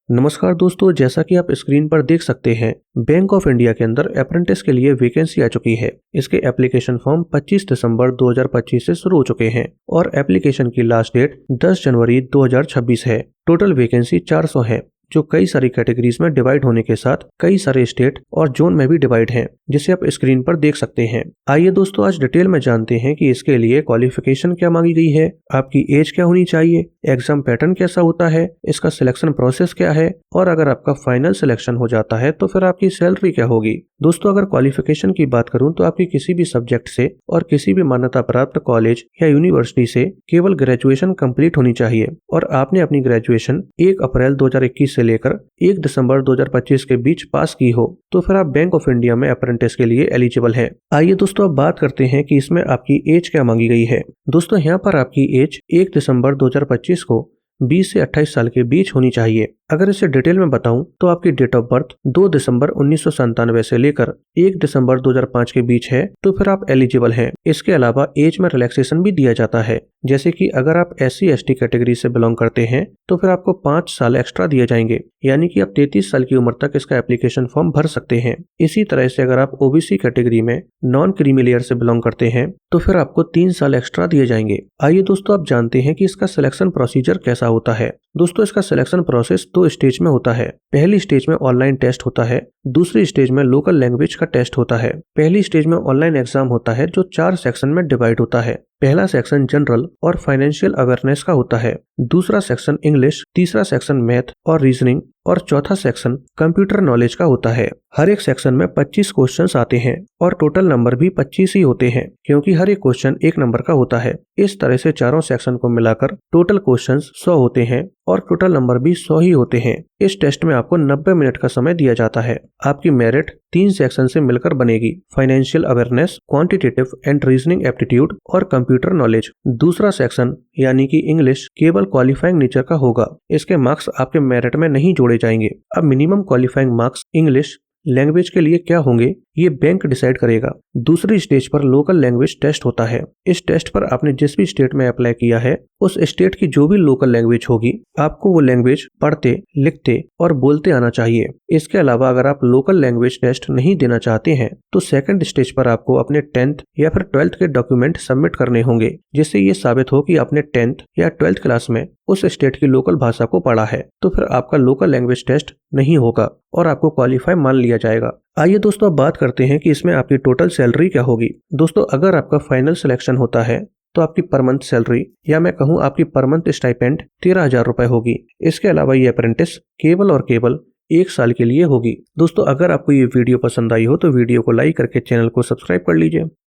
नमस्कार दोस्तों, जैसा कि आप स्क्रीन पर देख सकते हैं, बैंक ऑफ इंडिया के अंदर अप्रेंटिस के लिए वैकेंसी आ चुकी है। इसके एप्लीकेशन फॉर्म 25 दिसंबर 2025 से शुरू हो चुके हैं और एप्लीकेशन की लास्ट डेट 10 जनवरी 2026 है। टोटल वैकेंसी 400 है, जो कई सारी कैटेगरीज में डिवाइड होने के साथ कई सारे स्टेट और जोन में भी डिवाइड हैं, जिसे आप स्क्रीन पर देख सकते हैं। आइए दोस्तों, आज डिटेल में जानते हैं कि इसके लिए क्वालिफिकेशन क्या मांगी गई है, आपकी एज क्या होनी चाहिए, एग्जाम पैटर्न कैसा होता है, इसका सिलेक्शन प्रोसेस क्या है और अगर आपका फाइनल सिलेक्शन हो जाता है तो फिर आपकी सैलरी क्या होगी। दोस्तों, अगर क्वालिफिकेशन की बात करूं तो आपकी किसी भी सब्जेक्ट से और किसी भी मान्यता प्राप्त कॉलेज या यूनिवर्सिटी से केवल ग्रेजुएशन कंप्लीट होनी चाहिए और आपने अपनी ग्रेजुएशन 1 अप्रैल 2021 से लेकर 1 दिसंबर 2025 के बीच पास की हो तो फिर आप बैंक ऑफ इंडिया में अप्रेंटिस के लिए एलिजिबल हैं। आइए दोस्तों, अब बात करते हैं कि इसमें आपकी एज क्या मांगी गई है। दोस्तों, यहाँ पर आपकी एज 1 दिसंबर 2025 को 20 से 28 साल के बीच होनी चाहिए। अगर इसे डिटेल में बताऊं तो आपकी डेट ऑफ बर्थ 2 दिसंबर 1997 से लेकर 1 दिसंबर 2005 के बीच है तो फिर आप एलिजिबल हैं। इसके अलावा एज में रिलैक्सेशन भी दिया जाता है, जैसे कि अगर आप SC/ST कैटेगरी से बिलोंग करते हैं तो फिर आपको 5 साल एक्स्ट्रा दिए जाएंगे, यानी कि आप 33 साल की उम्र तक इसका एप्लीकेशन फॉर्म भर सकते हैं। इसी तरह से अगर आप OBC कैटेगरी में नॉन क्रीमी लेयर से बिलोंग करते हैं तो फिर आपको 3 साल एक्स्ट्रा दिए जाएंगे। आइए दोस्तों, आप जानते हैं कि इसका सिलेक्शन प्रोसीजर कैसा होता है। दोस्तों, इसका सिलेक्शन प्रोसेस 2 स्टेज में होता है। पहली स्टेज में ऑनलाइन टेस्ट होता है, दूसरी स्टेज में लोकल लैंग्वेज का टेस्ट होता है। पहली स्टेज में ऑनलाइन एग्जाम होता है जो 4 सेक्शन में डिवाइड होता है। पहला सेक्शन जनरल और फाइनेंशियल अवेयरनेस का होता है, दूसरा सेक्शन इंग्लिश, तीसरा सेक्शन मैथ और रीजनिंग और चौथा सेक्शन कंप्यूटर नॉलेज का होता है। हर एक सेक्शन में 25 क्वेश्चंस आते हैं और टोटल नंबर भी 25 ही होते हैं, क्योंकि हर एक क्वेश्चन 1 नंबर का होता है। इस तरह से चारों सेक्शन को मिलाकर टोटल क्वेश्चंस 100 होते हैं और टोटल नंबर भी 100 ही होते हैं। इस टेस्ट में आपको 90 मिनट का समय दिया जाता है। आपकी मेरिट 3 सेक्शन से मिलकर बनेगी, financial awareness, quantitative and reasoning aptitude और कंप्यूटर नॉलेज। दूसरा सेक्शन यानी कि इंग्लिश केवल क्वालिफाइंग नेचर का होगा, इसके मार्क्स आपके मेरिट में नहीं जोड़े जाएंगे। अब minimum qualifying marks English language के लिए क्या होंगे ये बैंक डिसाइड करेगा। दूसरी स्टेज पर लोकल लैंग्वेज टेस्ट होता है। इस टेस्ट पर आपने जिस भी स्टेट में अप्लाई किया है उस स्टेट की जो भी लोकल लैंग्वेज होगी आपको वो लैंग्वेज पढ़ते, लिखते और बोलते आना चाहिए। इसके अलावा अगर आप लोकल लैंग्वेज टेस्ट नहीं देना चाहते हैं तो सेकंड स्टेज पर आपको अपने 10th या फिर 12th के डॉक्यूमेंट सबमिट करने होंगे, जिससे ये साबित हो कि आपने 10th या 12th क्लास में उस स्टेट की लोकल भाषा को पढ़ा है। तो फिर आपका लोकल लैंग्वेज टेस्ट नहीं होगा और आपको क्वालिफाई मान लिया जाएगा। आइए दोस्तों, अब बात करते हैं कि इसमें आपकी टोटल सैलरी क्या होगी। दोस्तों, अगर आपका फाइनल सिलेक्शन होता है तो आपकी पर मंथ सैलरी या मैं कहूँ आपकी पर मंथ स्टाइपेंड 13,000 रुपए होगी। इसके अलावा ये अप्रेंटिस केवल और केवल 1 साल के लिए होगी। दोस्तों, अगर आपको ये वीडियो पसंद आई हो तो वीडियो को लाइक करके चैनल को सब्सक्राइब कर लीजिए।